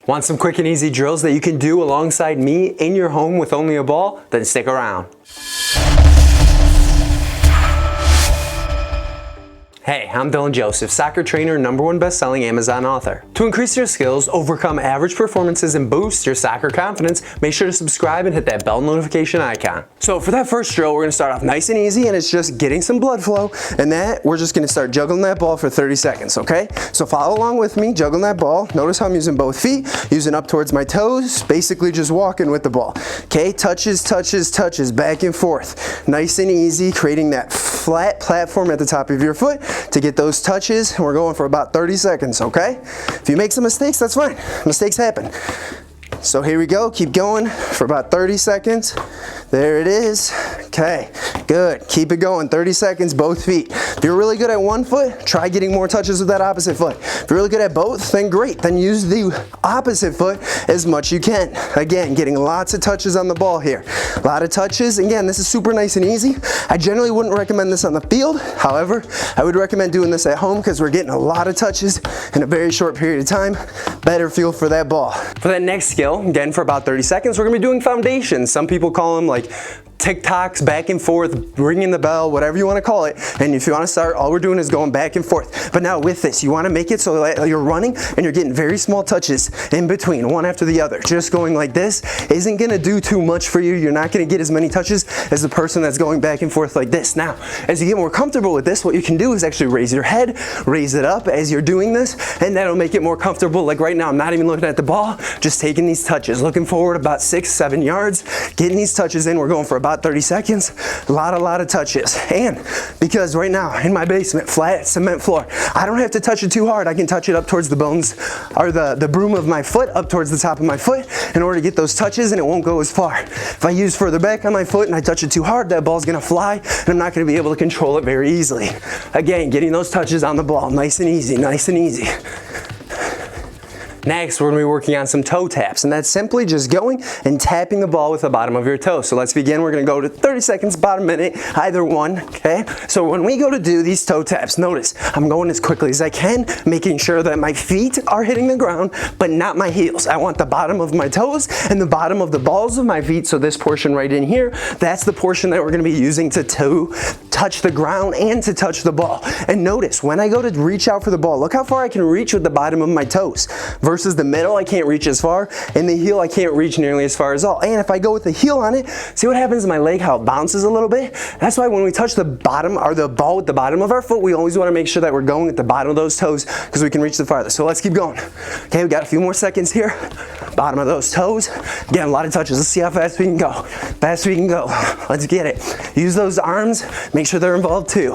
Want some quick and easy drills that you can do alongside me in your home with only a ball? Then stick around. Hey, I'm Dylan Joseph, soccer trainer, #1 best-selling Amazon author. To increase your skills, overcome average performances, and boost your soccer confidence, make sure to subscribe and hit that bell notification icon. So for that first drill, we're gonna start off nice and easy, and it's just getting some blood flow, and that we're just gonna start juggling that ball for 30 seconds, okay? So follow along with me, juggling that ball. Notice how I'm using both feet, using up towards my toes, basically just walking with the ball. Okay, touches, touches, touches, back and forth. Nice and easy, creating that flat platform at the top of your foot to get those touches, and we're going for about 30 seconds, okay? If you make some mistakes, that's fine. Mistakes happen. So here we go, keep going for about 30 seconds. There it is. Okay, good. Keep it going, 30 seconds, both feet. If you're really good at one foot, try getting more touches with that opposite foot. If you're really good at both, then great. Then use the opposite foot as much you can. Again, getting lots of touches on the ball here. A lot of touches. Again, this is super nice and easy. I generally wouldn't recommend this on the field. However, I would recommend doing this at home because we're getting a lot of touches in a very short period of time. Better feel for that ball. For that next skill, again for about 30 seconds, we're gonna be doing foundations. Some people call them like Tick-tocks, back and forth, ringing the bell, whatever you want to call it. And if you want to start, all we're doing is going back and forth. But now with this, you want to make it so that you're running and you're getting very small touches in between, one after the other. Just going like this isn't going to do too much for you. You're not going to get as many touches as the person that's going back and forth like this. Now, as you get more comfortable with this, what you can do is actually raise your head, raise it up as you're doing this, and that'll make it more comfortable. Like right now, I'm not even looking at the ball, just taking these touches, looking forward about 6-7 yards, getting these touches in. We're going for about 30 seconds, a lot of touches. And because right now in my basement, flat cement floor, I don't have to touch it too hard. I can touch it up towards the bones or the broom of my foot, up towards the top of my foot in order to get those touches, and it won't go as far. If I use further back on my foot and I touch it too hard, that ball's gonna fly and I'm not gonna be able to control it very easily. Again, getting those touches on the ball, nice and easy, nice and easy. Next, we're gonna be working on some toe taps, and that's simply just going and tapping the ball with the bottom of your toe. So let's begin. We're gonna go to 30 seconds, about a minute, either one, okay? So when we go to do these toe taps, notice I'm going as quickly as I can, making sure that my feet are hitting the ground, but not my heels. I want the bottom of my toes and the bottom of the balls of my feet, so this portion right in here, that's the portion that we're gonna be using to touch the ground and to touch the ball. And notice, when I go to reach out for the ball, look how far I can reach with the bottom of my toes. Versus the middle, I can't reach as far, and the heel, I can't reach nearly as far as all. And if I go with the heel on it, see what happens to my leg, how it bounces a little bit? That's why when we touch the bottom, or the ball with the bottom of our foot, we always wanna make sure that we're going at the bottom of those toes because we can reach the farthest. So let's keep going. Okay, we got a few more seconds here. Bottom of those toes. Again, a lot of touches. Let's see how fast we can go. Fast we can go. Let's get it. Use those arms, make sure they're involved too.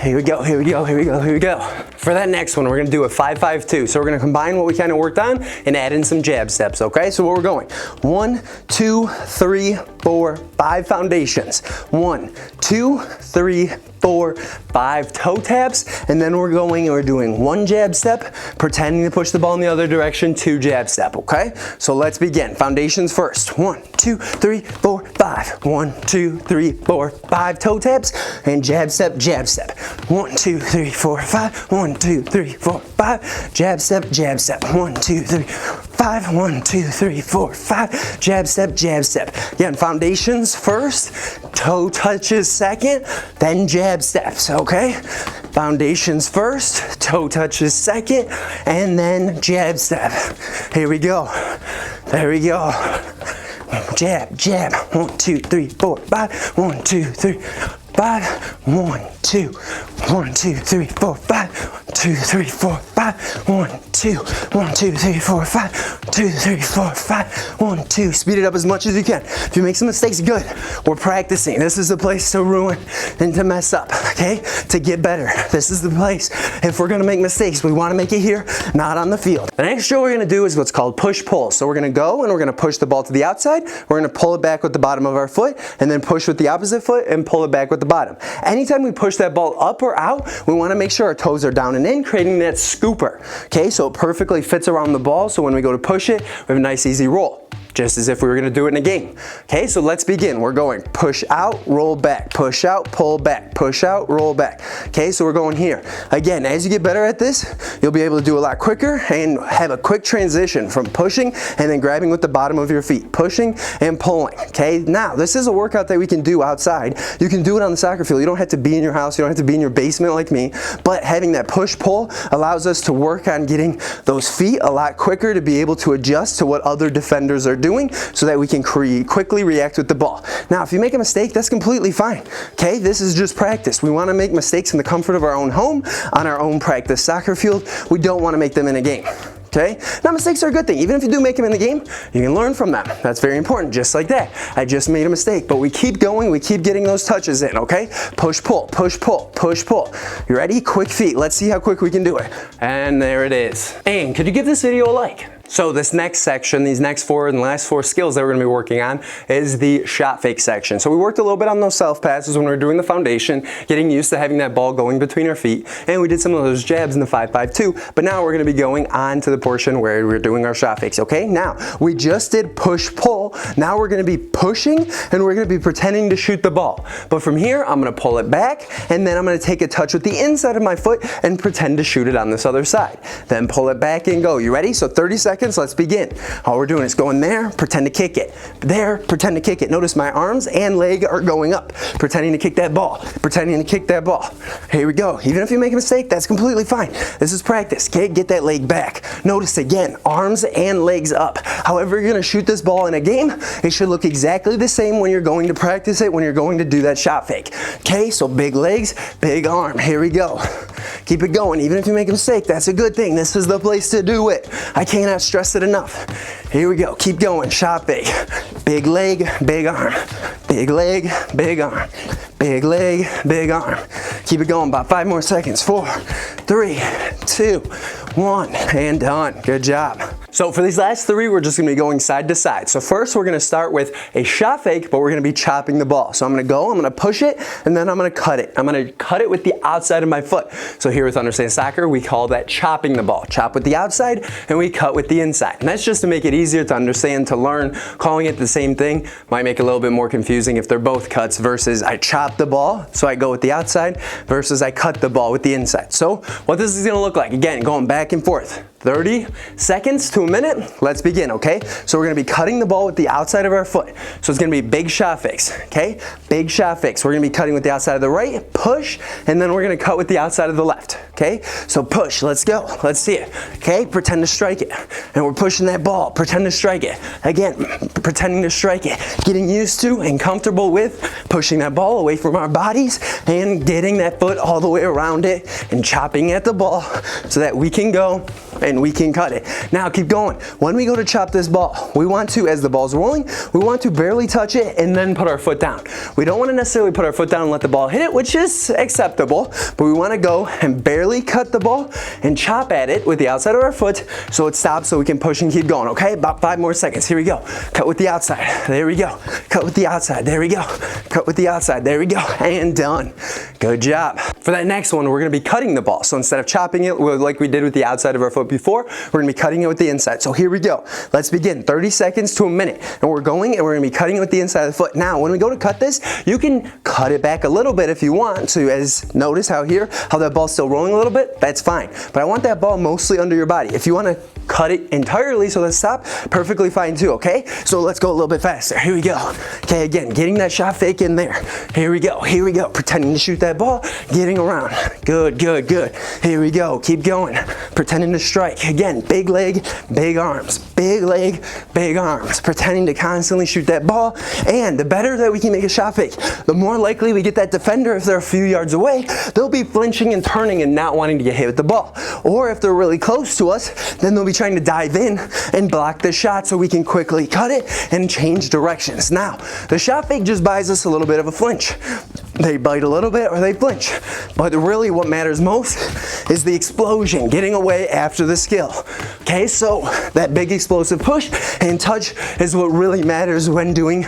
Here we go, here we go, here we go, here we go. For that next one, we're gonna do a 5-5-2. So we're gonna combine what we kind of worked on and add in some jab steps, okay? So what we're going, 1, 2, 3, 4, 5 foundations. 1, 2, 3, 4, 5 toe taps, and then we're going and we're doing 1 jab step, pretending to push the ball in the other direction, 2 jab step, okay? So let's begin. Foundations first. 1, 2, 3, 4, 5. 1, 2, 3, 4, 5 toe taps, and jab step, jab step. 1, 2, 3, 4, 5. 1, 2, 3, 4, 5. Jab step, jab step. 1, 2, 3, 5. 1, 2, 3, 4, 5. Jab step, jab step. Again, foundations first, toe touches second, then jab steps, okay? Foundations first, toe touches second, and then jab step. Here we go. There we go. Jab, jab. 1, 2, 3, 4, 5. 1, 2, 3, 5. 1, 2, 1, 2, 3, 4, 5. 2, 3, 4, 5. 1, 2, 1, 2, 3, 4, 5. 2, 3, 4, 5. 1, 2. Speed it up as much as you can. If you make some mistakes, good. We're practicing. This is the place to ruin and to mess up, okay? To get better. This is the place. If we're gonna make mistakes, we wanna make it here, not on the field. The next drill we're gonna do is what's called push-pull. So we're gonna go and we're gonna push the ball to the outside. We're gonna pull it back with the bottom of our foot, and then push with the opposite foot and pull it back with the bottom. Anytime we push that ball up or out, we wanna make sure our toes are down and in, creating that scooper. Okay, so it perfectly fits around the ball, so when we go to push it, we have a nice easy roll. just as if we were gonna do it in a game. Okay, so let's begin. We're going push out, roll back, push out, pull back, push out, roll back. Okay, so we're going here. Again, as you get better at this, you'll be able to do a lot quicker and have a quick transition from pushing and then grabbing with the bottom of your feet, pushing and pulling. Okay, now this is a workout that we can do outside. You can do it on the soccer field. You don't have to be in your house, you don't have to be in your basement like me, but having that push-pull allows us to work on getting those feet a lot quicker to be able to adjust to what other defenders are doing so that we can quickly react with the ball. Now, if you make a mistake, that's completely fine. Okay, this is just practice. We want to make mistakes in the comfort of our own home, on our own practice soccer field. We don't want to make them in a game. Okay? Now, mistakes are a good thing. Even if you do make them in the game, you can learn from them. That's very important, just like that. I just made a mistake, but we keep going, we keep getting those touches in, okay? Push, pull, push, pull, push, pull. You ready? Quick feet. Let's see how quick we can do it. And there it is. And could you give this video a like? So this next section, these next four and last four skills that we're gonna be working on is the shot fake section. So we worked a little bit on those self passes when we were doing the foundation, getting used to having that ball going between our feet, and we did some of those jabs in the 5-5-2, but now we're gonna be going on to the portion where we're doing our shot fakes, okay? Now, we just did push-pull, now we're gonna be pushing and we're gonna be pretending to shoot the ball. But from here, I'm gonna pull it back and then I'm gonna take a touch with the inside of my foot and pretend to shoot it on this other side. Then pull it back and go. You ready? So 30 seconds. Let's begin. All we're doing is going there, pretend to kick it. There, pretend to kick it. Notice my arms and leg are going up, pretending to kick that ball, pretending to kick that ball. Here we go. Even if you make a mistake, that's completely fine. This is practice. Okay, get that leg back. Notice again, arms and legs up. However you're gonna shoot this ball in a game, it should look exactly the same when you're going to practice it, when you're going to do that shot fake. Okay, so big legs, big arm. Here we go. Keep it going. Even if you make a mistake, that's a good thing. This is the place to do it. I cannot stress it enough. Here we go. Keep going. Shot fake. Big leg, big arm. Big leg, big arm. Big leg, big arm. Keep it going. About 5 more seconds. 4, 3, 2, 1, and done. Good job. So for these last 3, we're just gonna be going side to side. So first we're gonna start with a shot fake, but we're gonna be chopping the ball. So I'm gonna go, I'm gonna push it, and then I'm gonna cut it. I'm gonna cut it with the outside of my foot. So here with Understand Soccer, we call that chopping the ball. Chop with the outside, and we cut with the inside. And that's just to make it easier to understand, to learn. Calling it the same thing might make it a little bit more confusing if they're both cuts versus I chop the ball, so I go with the outside, versus I cut the ball with the inside. So what this is gonna look like, again, going back and forth. 30 seconds to a minute. Let's begin, okay? So we're gonna be cutting the ball with the outside of our foot. So it's gonna be big shot fakes, okay? Big shot fakes. We're gonna be cutting with the outside of the right, push, and then we're gonna cut with the outside of the left, okay? So push, let's go, let's see it, okay? Pretend to strike it. And we're pushing that ball, pretend to strike it. Again, pretending to strike it. Getting used to and comfortable with pushing that ball away from our bodies and getting that foot all the way around it and chopping at the ball so that we can go and we can cut it. Now keep going. When we go to chop this ball, we want to, as the ball's rolling, we want to barely touch it and then put our foot down. We don't want to necessarily put our foot down and let the ball hit it, which is acceptable, but we want to go and barely cut the ball and chop at it with the outside of our foot so it stops so we can push and keep going, okay? About 5 more seconds. Here we go. Cut with the outside. There we go. Cut with the outside. There we go. Cut with the outside. There we go. And done. Good job. For that next one, we're going to be cutting the ball. So instead of chopping it like we did with the outside of our foot before, we're going to be cutting it with the inside. So here we go. Let's begin. 30 seconds to a minute. And we're going and we're going to be cutting it with the inside of the foot. Now, when we go to cut this, you can cut it back a little bit if you want to. As notice how that ball's still rolling a little bit, that's fine. But I want that ball mostly under your body. If you want to cut it entirely so let's stop, perfectly fine too, okay? So let's go a little bit faster. Here we go. Okay, again, getting that shot fake in there. Here we go. Here we go. Pretending to shoot that ball, getting around. Good, good, good. Here we go. Keep going. Pretending to strike. Again, big leg, big arms. Big leg, big arms. Pretending to constantly shoot that ball. And the better that we can make a shot fake, the more likely we get that defender, if they're a few yards away, they'll be flinching and turning and not wanting to get hit with the ball. Or if they're really close to us, then they'll be trying to dive in and block the shot so we can quickly cut it and change directions. Now, the shot fake just buys us a little bit of a flinch. they bite a little bit or they flinch. But really what matters most is the explosion, getting away after the skill. Okay, so that big explosive push and touch is what really matters when doing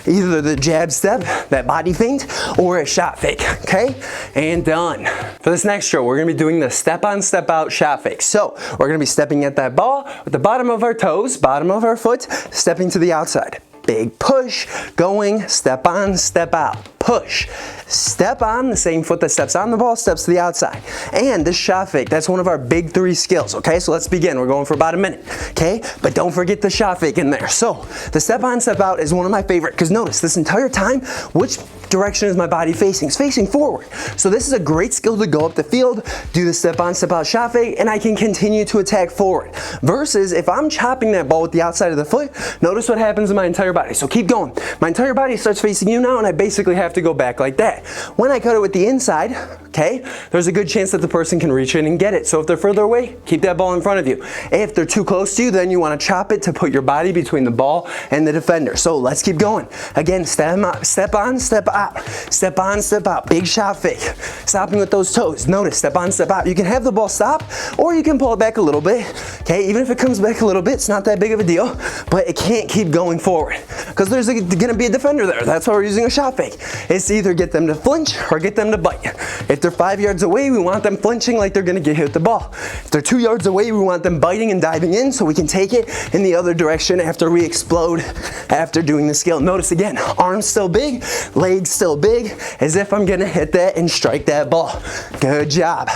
either the jab step, that body feint, or a shot fake. Okay, and done. For this next drill, we're gonna be doing the step on, step out shot fake. So we're gonna be stepping at that ball with the bottom of our toes, bottom of our foot, stepping to the outside. Big push, going, step on, step out. Push, step on, the same foot that steps on the ball, steps to the outside. And this shot fake, that's one of our big 3 skills, okay? So let's begin. We're going for about a minute, okay? But don't forget the shot fake in there. So the step on, step out is one of my favorite, because notice this entire time, which direction is my body facing? It's facing forward. So this is a great skill to go up the field, do the step on, step out shot fake, and I can continue to attack forward. Versus if I'm chopping that ball with the outside of the foot, notice what happens to my entire body. So keep going. My entire body starts facing you now, and I basically have to go back like that. When I cut it with the inside, okay, there's a good chance that the person can reach in and get it. So if they're further away, keep that ball in front of you. If they're too close to you, then you want to chop it to put your body between the ball and the defender. So let's keep going. Again, step on, step out. Step on, step out. Big shot fake. Stopping with those toes. Notice, step on, step out. You can have the ball stop, or you can pull it back a little bit. Okay, even if it comes back a little bit, it's not that big of a deal, but it can't keep going forward because there's going to be a defender there. That's why we're using a shot fake. It's to either get them to flinch or get them to bite. If they're 5 yards away, we want them flinching like they're going to get hit with the ball. If they're 2 yards away, we want them biting and diving in so we can take it in the other direction after we explode after doing the skill. Notice again, arms still big, legs still big, as if I'm going to hit that and strike that ball. Good job.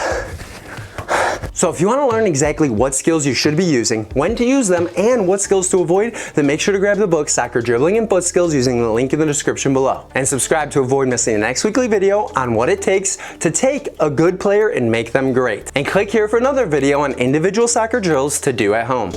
So if you want to learn exactly what skills you should be using, when to use them, and what skills to avoid, then make sure to grab the book Soccer Dribbling and Foot Skills using the link in the description below. And subscribe to avoid missing the next weekly video on what it takes to take a good player and make them great. And click here for another video on individual soccer drills to do at home.